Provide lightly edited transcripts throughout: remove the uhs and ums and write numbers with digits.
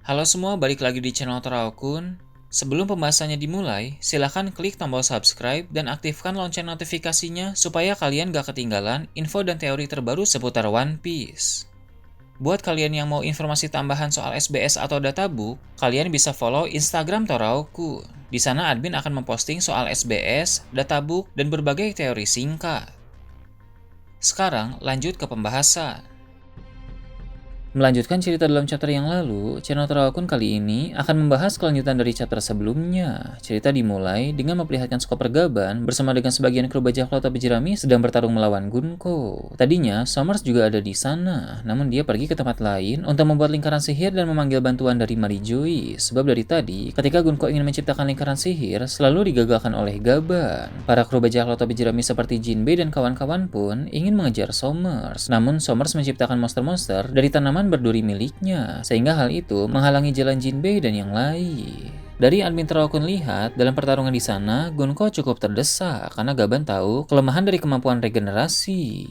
Halo semua, balik lagi di channel Teraokun. Sebelum pembahasannya dimulai, silahkan klik tombol subscribe dan aktifkan lonceng notifikasinya supaya kalian gak ketinggalan info dan teori terbaru seputar One Piece. Buat kalian yang mau informasi tambahan soal SBS atau databook, kalian bisa follow Instagram Teraokun. Di sana admin akan memposting soal SBS, databook, dan berbagai teori singkat. Sekarang lanjut ke pembahasan. Melanjutkan cerita dalam chapter yang lalu, channel Teraokun kali ini akan membahas kelanjutan dari chapter sebelumnya. Cerita dimulai dengan memperlihatkan Chopper Gaban bersama dengan sebagian kru bajak laut Topi Jerami sedang bertarung melawan Gunko. Tadinya, Sommers juga ada di sana, namun dia pergi ke tempat lain untuk membuat lingkaran sihir dan memanggil bantuan dari Mary Joyce. Sebab dari tadi, ketika Gunko ingin menciptakan lingkaran sihir, selalu digagalkan oleh Gaban. Para kru bajak laut Topi Jerami seperti Jinbei dan kawan-kawan pun ingin mengejar Sommers. Namun, Sommers menciptakan monster-monster dari tanaman berduri miliknya, sehingga hal itu menghalangi jalan Jinbei dan yang lain. Dari admin Teraokun lihat, dalam pertarungan di sana, Gunko cukup terdesak karena Gaban tahu kelemahan dari kemampuan regenerasi.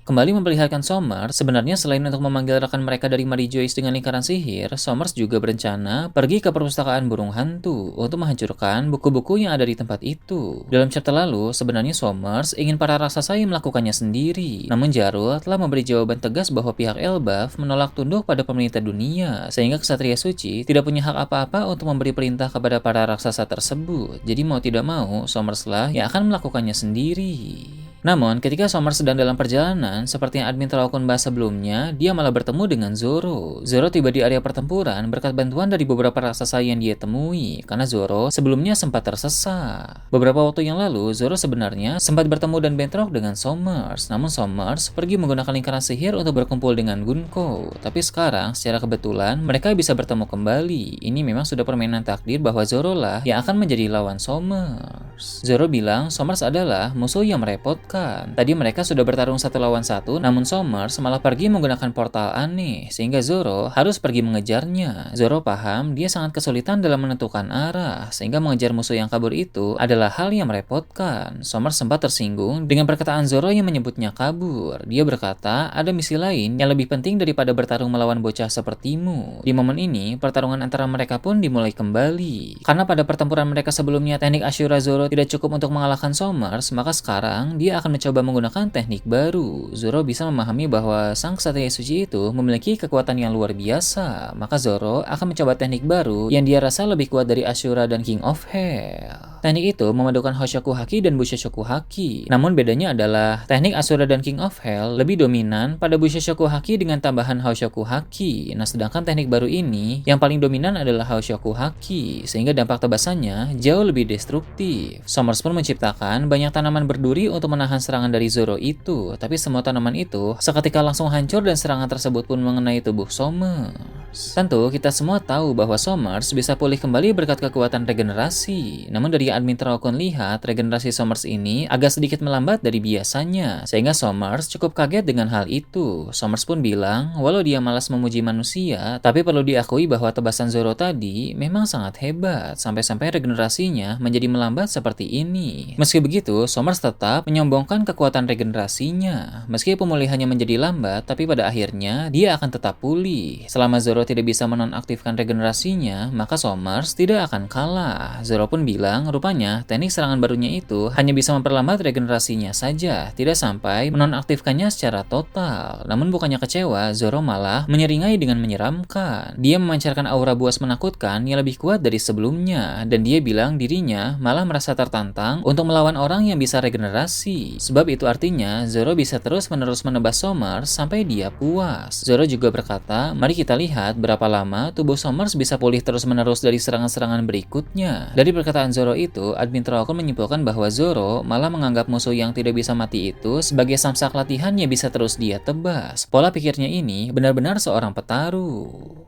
Kembali memperlihatkan Sommers, sebenarnya selain untuk memanggil rekan mereka dari Mary Joyce dengan lingkaran sihir, Sommers juga berencana pergi ke perpustakaan burung hantu untuk menghancurkan buku-buku yang ada di tempat itu. Dalam chapter lalu, sebenarnya Sommers ingin para raksasa yang melakukannya sendiri. Namun Jarul telah memberi jawaban tegas bahwa pihak Elbaf menolak tunduk pada pemerintah dunia, sehingga Ksatria Suci tidak punya hak apa-apa untuk memberi perintah kepada para raksasa tersebut. Jadi mau tidak mau, Sommers lah yang akan melakukannya sendiri. Namun, ketika Sommers sedang dalam perjalanan, seperti yang admin Teraokun bahas sebelumnya, dia malah bertemu dengan Zoro. Zoro tiba di area pertempuran berkat bantuan dari beberapa raksasa yang dia temui, karena Zoro sebelumnya sempat tersesat. Beberapa waktu yang lalu, Zoro sebenarnya sempat bertemu dan bentrok dengan Sommers, namun Sommers pergi menggunakan lingkaran sihir untuk berkumpul dengan Gunko. Tapi sekarang, secara kebetulan, mereka bisa bertemu kembali. Ini memang sudah permainan takdir bahwa Zoro lah yang akan menjadi lawan Sommers. Zoro bilang Sommers adalah musuh yang merepotkan. Tadi mereka sudah bertarung 1 lawan 1, namun Sommers malah pergi menggunakan portal aneh, sehingga Zoro harus pergi mengejarnya. Zoro paham dia sangat kesulitan dalam menentukan arah, sehingga mengejar musuh yang kabur itu adalah hal yang merepotkan. Sommers sempat tersinggung dengan perkataan Zoro yang menyebutnya kabur. Dia berkata ada misi lain yang lebih penting daripada bertarung melawan bocah sepertimu. Di momen ini, pertarungan antara mereka pun dimulai kembali. Karena pada pertempuran mereka sebelumnya teknik Ashura Zoro tidak cukup untuk mengalahkan Sommers, maka sekarang dia akan mencoba menggunakan teknik baru. Zoro bisa memahami bahwa sang Ksatria Suci itu memiliki kekuatan yang luar biasa, maka Zoro akan mencoba teknik baru yang dia rasa lebih kuat dari Ashura dan King of Hell. Teknik itu memadukan Hoshoku Haki dan Bushoshoku Haki. Namun bedanya adalah teknik Ashura dan King of Hell lebih dominan pada Bushoshoku Haki dengan tambahan Hoshoku Haki. Nah, sedangkan teknik baru ini yang paling dominan adalah Hoshoku Haki, sehingga dampak tebasannya jauh lebih destruktif. Sommers pun menciptakan banyak tanaman berduri untuk menahan serangan dari Zoro itu, tapi semua tanaman itu seketika langsung hancur dan serangan tersebut pun mengenai tubuh Sommers. Tentu kita semua tahu bahwa Sommers bisa pulih kembali berkat kekuatan regenerasi. Namun dari admin Teraokun lihat, regenerasi Sommers ini agak sedikit melambat dari biasanya, sehingga Sommers cukup kaget dengan hal itu. Sommers pun bilang, walau dia malas memuji manusia, tapi perlu diakui bahwa tebasan Zoro tadi memang sangat hebat, sampai-sampai regenerasinya menjadi melambat seperti ini. Meski begitu, Sommers tetap menyombongkan kekuatan regenerasinya. Meski pemulihannya menjadi lambat, tapi pada akhirnya dia akan tetap pulih. Selama Zoro tidak bisa menonaktifkan regenerasinya, maka Sommers tidak akan kalah. Zoro pun bilang, rupanya teknik serangan barunya itu hanya bisa memperlambat regenerasinya saja, tidak sampai menonaktifkannya secara total. Namun bukannya kecewa, Zoro malah menyeringai dengan menyeramkan. Dia memancarkan aura buas menakutkan yang lebih kuat dari sebelumnya, dan dia bilang dirinya malah merasa tertantang untuk melawan orang yang bisa regenerasi. Sebab itu artinya Zoro bisa terus-menerus menebas Sommers sampai dia puas. Zoro juga berkata, mari kita lihat berapa lama tubuh Sommers bisa pulih terus-menerus dari serangan-serangan berikutnya. Dari perkataan Zoro itu, admin Teraokun menyimpulkan bahwa Zoro malah menganggap musuh yang tidak bisa mati itu sebagai samsak latihan yang bisa terus dia tebas. Pola pikirnya ini benar-benar seorang petarung.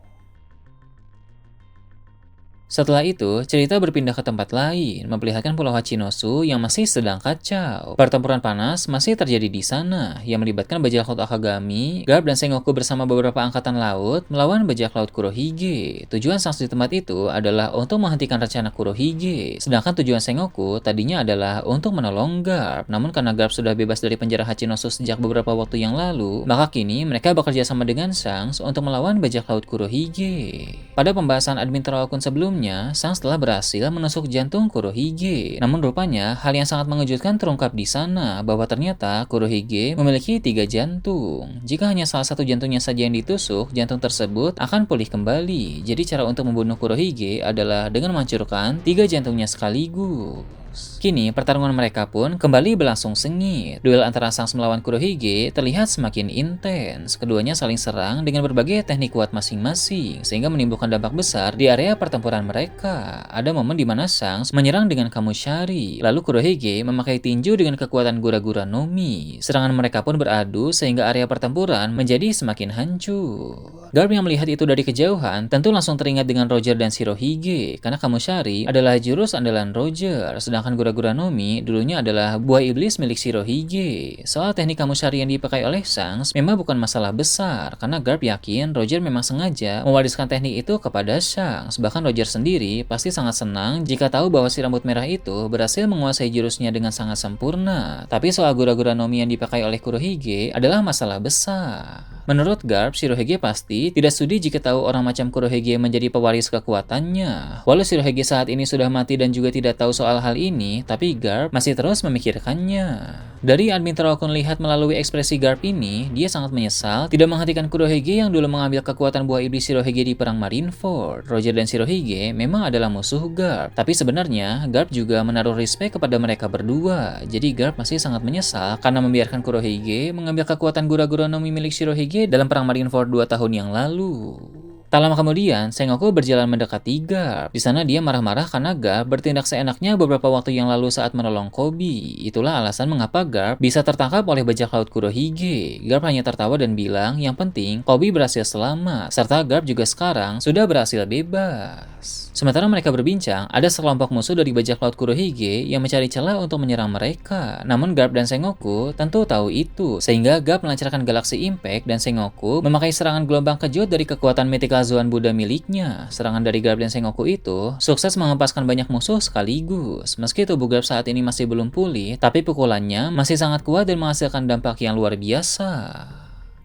Setelah itu, cerita berpindah ke tempat lain, memperlihatkan Pulau Hachinosu yang masih sedang kacau. Pertempuran panas masih terjadi di sana, yang melibatkan bajak laut Akagami, Garp dan Sengoku bersama beberapa angkatan laut melawan bajak laut Kurohige. Tujuan Sans di tempat itu adalah untuk menghentikan rencana Kurohige, sedangkan tujuan Sengoku tadinya adalah untuk menolong Garp. Namun karena Garp sudah bebas dari penjara Hachinosu sejak beberapa waktu yang lalu, maka kini mereka bekerja sama dengan Sans untuk melawan bajak laut Kurohige. Pada pembahasan admin Terawakun sebelumnya, Sans telah berhasil menusuk jantung Kurohige. Namun rupanya, hal yang sangat mengejutkan terungkap di sana, bahwa ternyata Kurohige memiliki 3 jantung. Jika hanya salah satu jantungnya saja yang ditusuk, jantung tersebut akan pulih kembali. Jadi cara untuk membunuh Kurohige adalah dengan menghancurkan 3 jantungnya sekaligus. Kini, pertarungan mereka pun kembali berlangsung sengit. Duel antara Sans melawan Kurohige terlihat semakin intens. Keduanya saling serang dengan berbagai teknik kuat masing-masing, sehingga menimbulkan dampak besar di area pertempuran mereka. Ada momen di mana Sans menyerang dengan Kamushari, lalu Kurohige memakai tinju dengan kekuatan Gura-Gura no Mi. Serangan mereka pun beradu sehingga area pertempuran menjadi semakin hancur. Garp yang melihat itu dari kejauhan tentu langsung teringat dengan Roger dan Shirohige, karena Kamushari adalah jurus andalan Roger, sedangkan Gura-Gura no Mi dulunya adalah buah iblis milik Shirohige. Soal teknik Kamushari yang dipakai oleh Sans memang bukan masalah besar, karena Garp yakin Roger memang sengaja mewariskan teknik itu kepada Sans. Bahkan Roger sendiri pasti sangat senang jika tahu bahwa si rambut merah itu berhasil menguasai jurusnya dengan sangat sempurna. Tapi soal Gura-Gura no Mi yang dipakai oleh Kurohige adalah masalah besar. Menurut Garp, Shirohige pasti tidak sudi jika tahu orang macam Kurohige menjadi pewaris kekuatannya. Walau Shirohige saat ini sudah mati dan juga tidak tahu soal hal ini, tapi Garp masih terus memikirkannya. Dari admin Terawakun lihat melalui ekspresi Garp ini, dia sangat menyesal tidak menghentikan Kurohige yang dulu mengambil kekuatan buah iblis Shirohige di perang Marineford. Roger dan Shirohige memang adalah musuh Garp, tapi sebenarnya Garp juga menaruh respect kepada mereka berdua. Jadi Garp masih sangat menyesal karena membiarkan Kurohige mengambil kekuatan Gura-Gura no Mi milik Shirohige dalam perang Marineford 2 tahun yang lalu. Tak lama kemudian, Sengoku berjalan mendekati Garp. Di sana dia marah-marah karena Garp bertindak seenaknya beberapa waktu yang lalu saat menolong Koby. Itulah alasan mengapa Garp bisa tertangkap oleh bajak laut Kurohige. Garp hanya tertawa dan bilang, yang penting Koby berhasil selamat, serta Garp juga sekarang sudah berhasil bebas. Sementara mereka berbincang, ada sekelompok musuh dari bajak laut Kurohige yang mencari celah untuk menyerang mereka. Namun Garp dan Sengoku tentu tahu itu, sehingga Garp melancarkan Galaxy Impact dan Sengoku memakai serangan gelombang kejut dari kekuatan Mythical Zoan Buddha miliknya. Serangan dari Garp dan Sengoku itu sukses menghempaskan banyak musuh sekaligus. Meski tubuh Garp saat ini masih belum pulih, tapi pukulannya masih sangat kuat dan menghasilkan dampak yang luar biasa.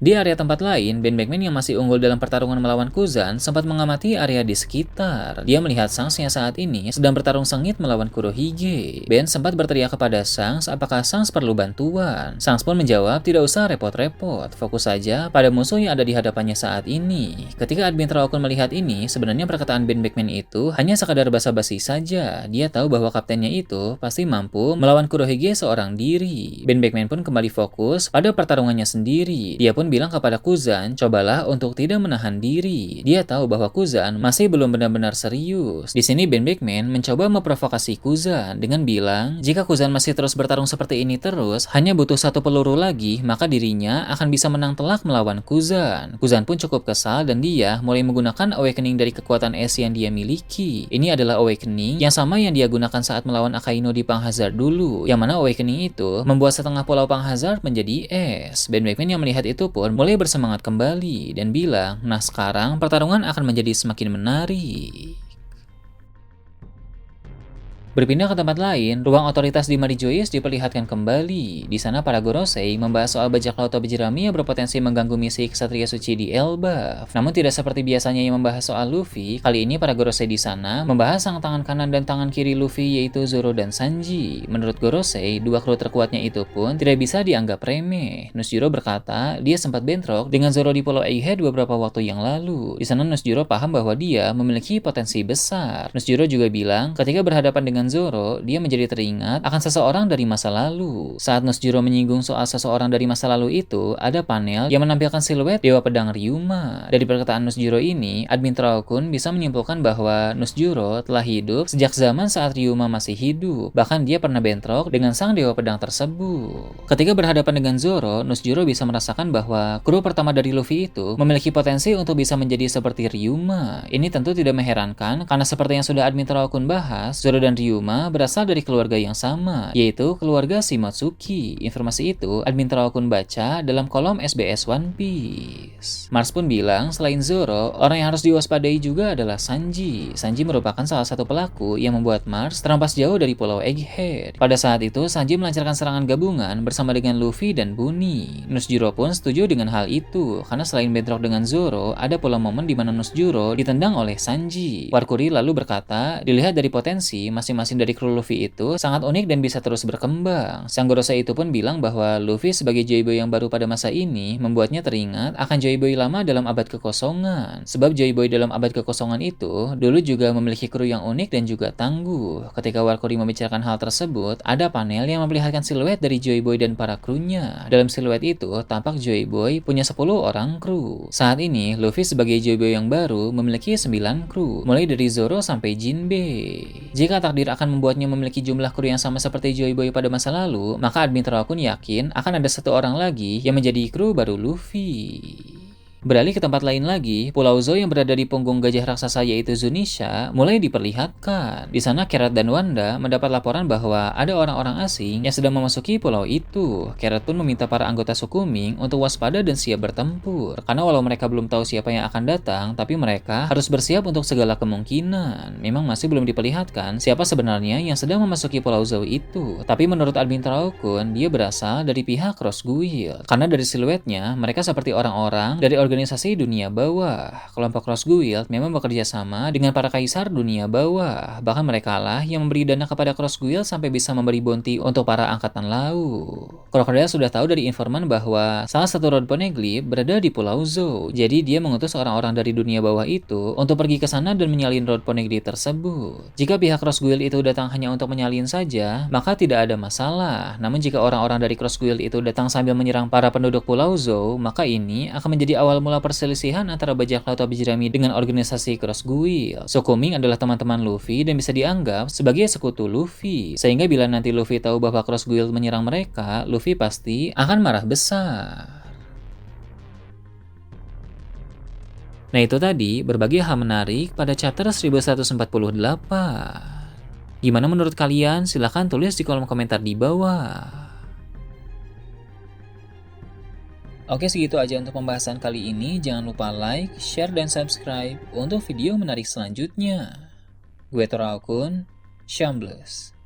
Di area tempat lain, Ben Beckman yang masih unggul dalam pertarungan melawan Kuzan sempat mengamati area di sekitar. Dia melihat Sans yang saat ini sedang bertarung sengit melawan Kurohige. Ben sempat berteriak kepada Sans apakah Sans perlu bantuan. Sans pun menjawab tidak usah repot-repot, fokus saja pada musuh yang ada di hadapannya saat ini. Ketika admin Terawakun melihat ini, sebenarnya perkataan Ben Beckman itu hanya sekadar basa-basi saja. Dia tahu bahwa kaptennya itu pasti mampu melawan Kurohige seorang diri. Ben Beckman pun kembali fokus pada pertarungannya sendiri. Dia pun bilang kepada Kuzan, cobalah untuk tidak menahan diri. Dia tahu bahwa Kuzan masih belum benar-benar serius. Di sini Ben Beckman mencoba memprovokasi Kuzan dengan bilang, jika Kuzan masih terus bertarung seperti ini terus, hanya butuh 1 peluru lagi, maka dirinya akan bisa menang telak melawan Kuzan. Kuzan pun cukup kesal dan dia mulai menggunakan awakening dari kekuatan es yang dia miliki. Ini adalah awakening yang sama yang dia gunakan saat melawan Akainu di Panghazard dulu, yang mana awakening itu membuat setengah pulau Panghazard menjadi es. Ben Beckman yang melihat itu pun mulai bersemangat kembali dan bilang, nah sekarang pertarungan akan menjadi semakin menarik. Berpindah ke tempat lain, ruang otoritas di Marijois diperlihatkan kembali. Di sana para Gorosei membahas soal bajak laut topi jerami yang berpotensi mengganggu misi Ksatria Suci di Elbaf. Namun tidak seperti biasanya yang membahas soal Luffy, kali ini para Gorosei di sana membahas sang tangan kanan dan tangan kiri Luffy yaitu Zoro dan Sanji. Menurut Gorosei, 2 kru terkuatnya itu pun tidak bisa dianggap remeh. Nusjuro berkata dia sempat bentrok dengan Zoro di Pulau Egghead beberapa waktu yang lalu. Di sana Nusjuro paham bahwa dia memiliki potensi besar. Nusjuro juga bilang ketika berhadapan dengan dengan Zoro, dia menjadi teringat akan seseorang dari masa lalu. Saat Nusjuro menyinggung soal seseorang dari masa lalu itu, ada panel yang menampilkan siluet Dewa Pedang Ryuma. Dari perkataan Nusjuro ini, admin Traokun bisa menyimpulkan bahwa Nusjuro telah hidup sejak zaman saat Ryuma masih hidup. Bahkan dia pernah bentrok dengan sang Dewa Pedang tersebut. Ketika berhadapan dengan Zoro, Nusjuro bisa merasakan bahwa kru pertama dari Luffy itu memiliki potensi untuk bisa menjadi seperti Ryuma. Ini tentu tidak mengherankan karena seperti yang sudah admin Traokun bahas, Zoro dan Ryuma berasal dari keluarga yang sama, yaitu keluarga Shimotsuki. Informasi itu admin Traokun baca dalam kolom SBS One Piece. Mars pun bilang selain Zoro, orang yang harus diwaspadai juga adalah Sanji. Sanji merupakan salah satu pelaku yang membuat Mars terampas jauh dari Pulau Egghead. Pada saat itu, Sanji melancarkan serangan gabungan bersama dengan Luffy dan Bunny. Nusjuro pun setuju dengan hal itu, karena selain bentrok dengan Zoro, ada pula momen di mana Nusjuro ditendang oleh Sanji. Warkuri lalu berkata, dilihat dari potensi, masing-masing dari kru Luffy itu sangat unik dan bisa terus berkembang. Sang Gorosei itu pun bilang bahwa Luffy sebagai Joy Boy yang baru pada masa ini membuatnya teringat akan Joy Boy lama dalam abad kekosongan. Sebab Joy Boy dalam abad kekosongan itu dulu juga memiliki kru yang unik dan juga tangguh. Ketika Warkuri membicarakan hal tersebut, ada panel yang memperlihatkan siluet dari Joy Boy dan para krunya. Dalam siluet itu, tampak Joy Boy punya 10 orang kru. Saat ini, Luffy sebagai Joy Boy yang baru memiliki 9 kru, mulai dari Zoro sampai Jinbei. Jika takdir akan membuatnya memiliki jumlah kru yang sama seperti Joy Boy pada masa lalu, maka admin Traokun yakin akan ada satu orang lagi yang menjadi kru baru Luffy. Beralih ke tempat lain lagi, Pulau Zou yang berada di punggung gajah raksasa yaitu Zunisha mulai diperlihatkan. Di sana Carrot dan Wanda mendapat laporan bahwa ada orang-orang asing yang sedang memasuki pulau itu. Carrot pun meminta para anggota suku Ming untuk waspada dan siap bertempur. Karena walau mereka belum tahu siapa yang akan datang, tapi mereka harus bersiap untuk segala kemungkinan. Memang masih belum diperlihatkan siapa sebenarnya yang sedang memasuki Pulau Zou itu. Tapi menurut admin Traokun, dia berasal dari pihak Cross Guild. Karena dari siluetnya, mereka seperti orang-orang dari organisasi dunia bawah. Kelompok Cross Guild memang bekerja sama dengan para kaisar dunia bawah. Bahkan mereka lah yang memberi dana kepada Cross Guild sampai bisa memberi bounty untuk para angkatan laut. Crocodile sudah tahu dari informan bahwa salah satu Road Poneglyph berada di Pulau Zou. Jadi dia mengutus orang-orang dari dunia bawah itu untuk pergi ke sana dan menyalin Road Poneglyph tersebut. Jika pihak Cross Guild itu datang hanya untuk menyalin saja, maka tidak ada masalah. Namun jika orang-orang dari Cross Guild itu datang sambil menyerang para penduduk Pulau Zou, maka ini akan menjadi awal mula perselisihan antara bajak laut Tobi Jerami dengan organisasi Cross Guild. Suku Ming adalah teman-teman Luffy dan bisa dianggap sebagai sekutu Luffy. Sehingga bila nanti Luffy tahu bahwa Cross Guild menyerang mereka, Luffy pasti akan marah besar. Nah itu tadi berbagai hal menarik pada chapter 1148. Gimana menurut kalian? Silahkan tulis di kolom komentar di bawah. Oke, segitu aja untuk pembahasan kali ini. Jangan lupa like, share, dan subscribe untuk video menarik selanjutnya. Gue Toraokun, Shambles.